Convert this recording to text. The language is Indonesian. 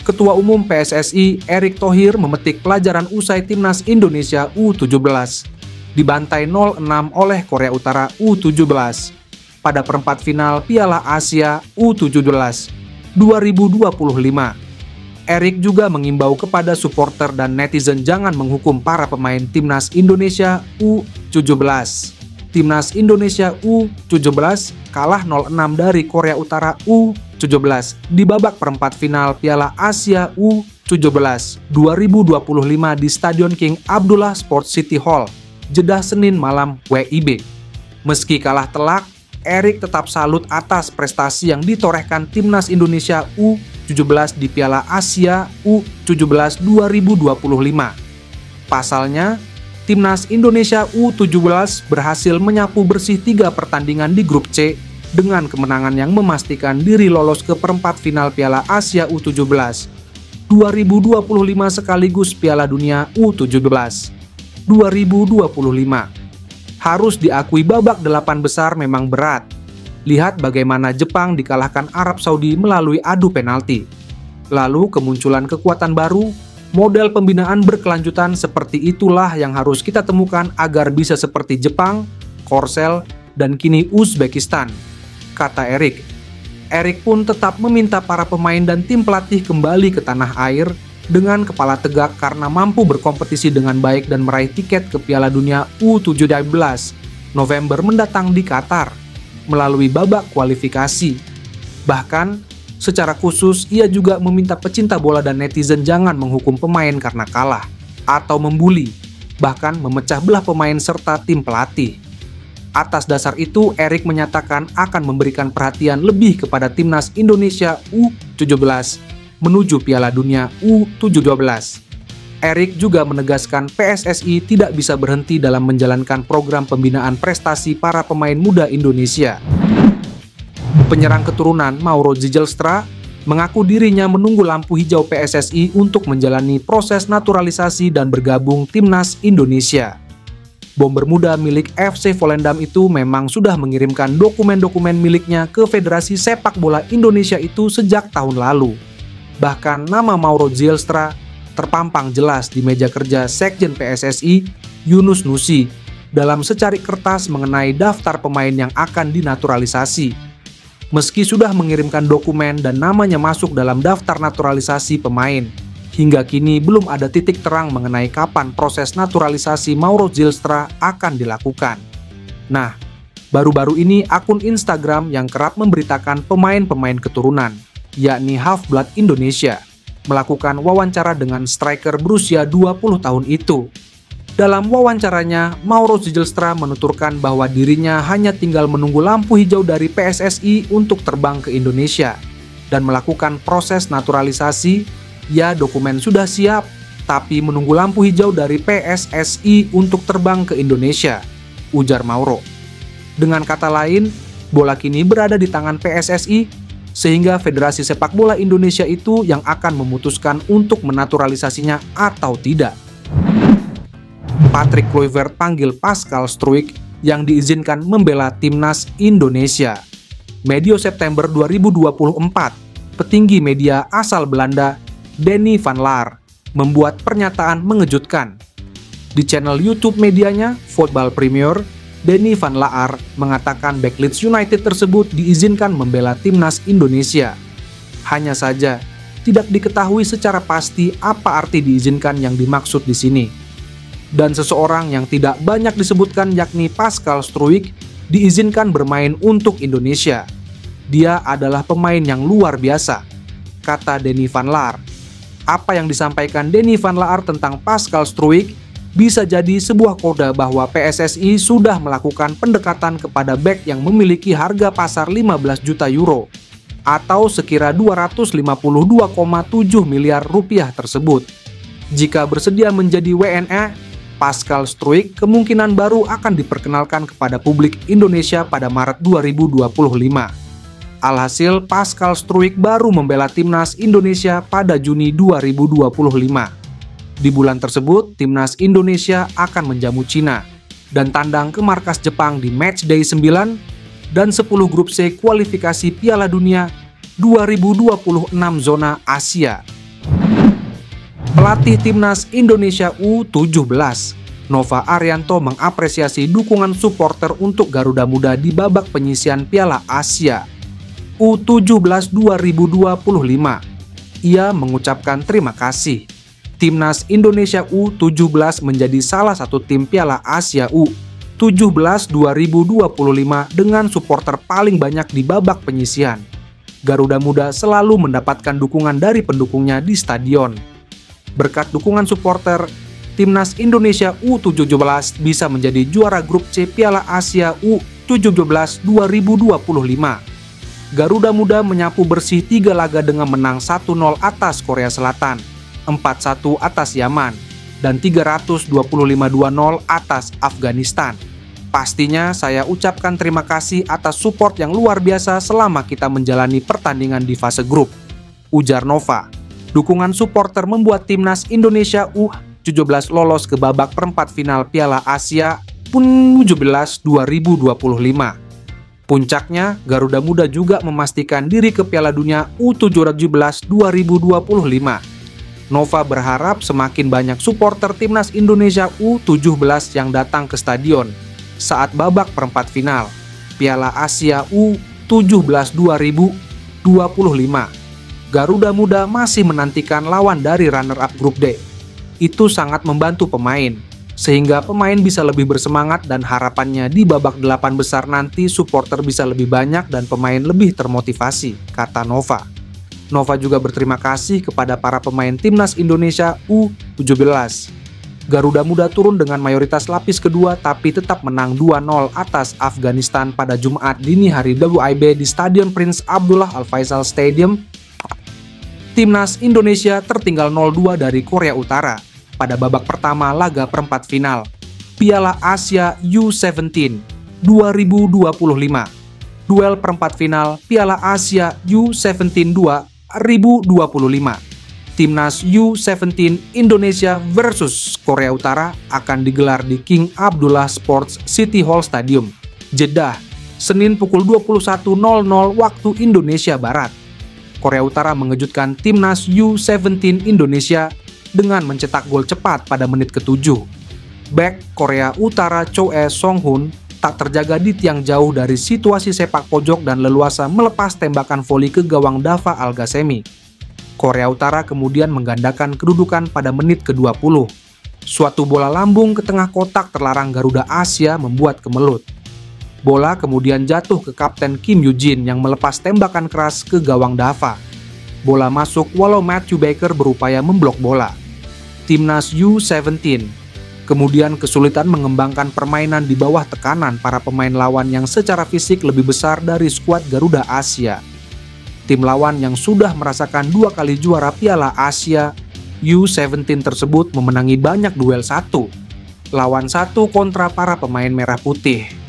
Ketua Umum PSSI Erick Thohir memetik pelajaran usai Timnas Indonesia U17 dibantai 0-6 oleh Korea Utara U17 pada perempat final Piala Asia U17 2025. Erick juga mengimbau kepada supporter dan netizen jangan menghukum para pemain Timnas Indonesia U17. Timnas Indonesia U17 kalah 0-6 dari Korea Utara U17 di babak perempat final Piala Asia U17 2025 di Stadion King Abdullah Sports City Hall, Jeddah Senin malam WIB. Meski kalah telak, Erick tetap salut atas prestasi yang ditorehkan Timnas Indonesia U17 di Piala Asia U17 2025. Pasalnya, Timnas Indonesia U17 berhasil menyapu bersih 3 pertandingan di grup C dengan kemenangan yang memastikan diri lolos ke perempat final Piala Asia U17 2025 sekaligus Piala Dunia U17 2025. Harus diakui babak 8 besar memang berat. Lihat bagaimana Jepang dikalahkan Arab Saudi melalui adu penalti. Lalu kemunculan kekuatan baru, model pembinaan berkelanjutan seperti itulah yang harus kita temukan agar bisa seperti Jepang, Korsel, dan kini Uzbekistan, kata Erick. Erick pun tetap meminta para pemain dan tim pelatih kembali ke tanah air dengan kepala tegak karena mampu berkompetisi dengan baik dan meraih tiket ke Piala Dunia U17 November mendatang di Qatar melalui babak kualifikasi. Bahkan, secara khusus, ia juga meminta pecinta bola dan netizen jangan menghukum pemain karena kalah, atau membuli, bahkan memecah belah pemain serta tim pelatih. Atas dasar itu, Erick menyatakan akan memberikan perhatian lebih kepada Timnas Indonesia U17 menuju Piala Dunia U17. Erick juga menegaskan PSSI tidak bisa berhenti dalam menjalankan program pembinaan prestasi para pemain muda Indonesia. Penyerang keturunan Mauro Zijlstra mengaku dirinya menunggu lampu hijau PSSI untuk menjalani proses naturalisasi dan bergabung Timnas Indonesia. Bomber muda milik FC Volendam itu memang sudah mengirimkan dokumen-dokumen miliknya ke Federasi Sepak Bola Indonesia itu sejak tahun lalu. Bahkan nama Mauro Zijlstra terpampang jelas di meja kerja Sekjen PSSI Yunus Nusi dalam secari kertas mengenai daftar pemain yang akan dinaturalisasi. Meski sudah mengirimkan dokumen dan namanya masuk dalam daftar naturalisasi pemain, hingga kini belum ada titik terang mengenai kapan proses naturalisasi Mauro Zijlstra akan dilakukan. Nah, baru-baru ini akun Instagram yang kerap memberitakan pemain-pemain keturunan, yakni Half-Blood Indonesia, melakukan wawancara dengan striker berusia 20 tahun itu. Dalam wawancaranya, Mauro Zijlstra menuturkan bahwa dirinya hanya tinggal menunggu lampu hijau dari PSSI untuk terbang ke Indonesia dan melakukan proses naturalisasi. Ya, dokumen sudah siap, tapi menunggu lampu hijau dari PSSI untuk terbang ke Indonesia, ujar Mauro. Dengan kata lain, bola kini berada di tangan PSSI, sehingga Federasi Sepak Bola Indonesia itu yang akan memutuskan untuk menaturalisasinya atau tidak. Patrick Kluivert panggil Pascal Struijk yang diizinkan membela Timnas Indonesia. Medio September 2024, petinggi media asal Belanda, Denny van Laar, membuat pernyataan mengejutkan. Di channel YouTube medianya, Voetbal Premier, Denny van Laar mengatakan bek Leeds United tersebut diizinkan membela Timnas Indonesia. Hanya saja, tidak diketahui secara pasti apa arti diizinkan yang dimaksud di sini. Dan seseorang yang tidak banyak disebutkan yakni Pascal Struijk diizinkan bermain untuk Indonesia. Dia adalah pemain yang luar biasa, kata Denny van Laar. Apa yang disampaikan Denny van Laar tentang Pascal Struijk bisa jadi sebuah kode bahwa PSSI sudah melakukan pendekatan kepada bek yang memiliki harga pasar 15 juta euro atau sekira 252,7 miliar rupiah tersebut. Jika bersedia menjadi WNA, Pascal Struijk kemungkinan baru akan diperkenalkan kepada publik Indonesia pada Maret 2025. Alhasil, Pascal Struijk baru membela Timnas Indonesia pada Juni 2025. Di bulan tersebut, Timnas Indonesia akan menjamu Cina dan tandang ke markas Jepang di Matchday 9 dan 10 grup C kualifikasi Piala Dunia 2026 zona Asia. Pelatih Timnas Indonesia U17, Nova Arianto, mengapresiasi dukungan supporter untuk Garuda Muda di babak penyisihan Piala Asia U17 2025. Ia mengucapkan terima kasih. Timnas Indonesia U17 menjadi salah satu tim Piala Asia U17 2025 dengan supporter paling banyak di babak penyisihan. Garuda Muda selalu mendapatkan dukungan dari pendukungnya di stadion. Berkat dukungan supporter, Timnas Indonesia U17 bisa menjadi juara grup C Piala Asia U17 2025. Garuda Muda menyapu bersih 3 laga dengan menang 1-0 atas Korea Selatan, 4-1 atas Yaman, dan 325-20 atas Afghanistan. Pastinya saya ucapkan terima kasih atas support yang luar biasa selama kita menjalani pertandingan di fase grup, ujar Nova. Dukungan supporter membuat Timnas Indonesia U17 lolos ke babak perempat final Piala Asia U17 2025. Puncaknya, Garuda Muda juga memastikan diri ke Piala Dunia U17 2025. Nova berharap semakin banyak supporter Timnas Indonesia U17 yang datang ke stadion saat babak perempat final Piala Asia U17 2025. Garuda Muda masih menantikan lawan dari runner-up grup D. Itu sangat membantu pemain, sehingga pemain bisa lebih bersemangat dan harapannya di babak 8 besar nanti supporter bisa lebih banyak dan pemain lebih termotivasi, kata Nova. Nova juga berterima kasih kepada para pemain Timnas Indonesia U17. Garuda Muda turun dengan mayoritas lapis kedua tapi tetap menang 2-0 atas Afghanistan pada Jumat dini hari WIB di Stadion Prince Abdullah Al Faisal Stadium. Timnas Indonesia tertinggal 0-2 dari Korea Utara pada babak pertama laga perempat final Piala Asia U17 2025. Duel perempat final Piala Asia U17 2025. Timnas U17 Indonesia versus Korea Utara akan digelar di King Abdullah Sports City Hall Stadium, Jeddah, Senin pukul 21.00 waktu Indonesia Barat. Korea Utara mengejutkan Timnas U17 Indonesia dengan mencetak gol cepat pada menit ke-7. Bek Korea Utara Choe Song-hun tak terjaga di tiang jauh dari situasi sepak pojok dan leluasa melepas tembakan voli ke gawang Dava Al-Ghasemi. Korea Utara kemudian menggandakan kedudukan pada menit ke-20. Suatu bola lambung ke tengah kotak terlarang Garuda Asia membuat kemelut. Bola kemudian jatuh ke Kapten Kim Yoo-jin yang melepas tembakan keras ke gawang Dava. Bola masuk walau Matthew Baker berupaya memblok bola. Timnas U17 kemudian kesulitan mengembangkan permainan di bawah tekanan para pemain lawan yang secara fisik lebih besar dari skuad Garuda Asia. Tim lawan yang sudah merasakan 2 kali juara Piala Asia U17 tersebut memenangi banyak duel 1 lawan 1 kontra para pemain merah putih.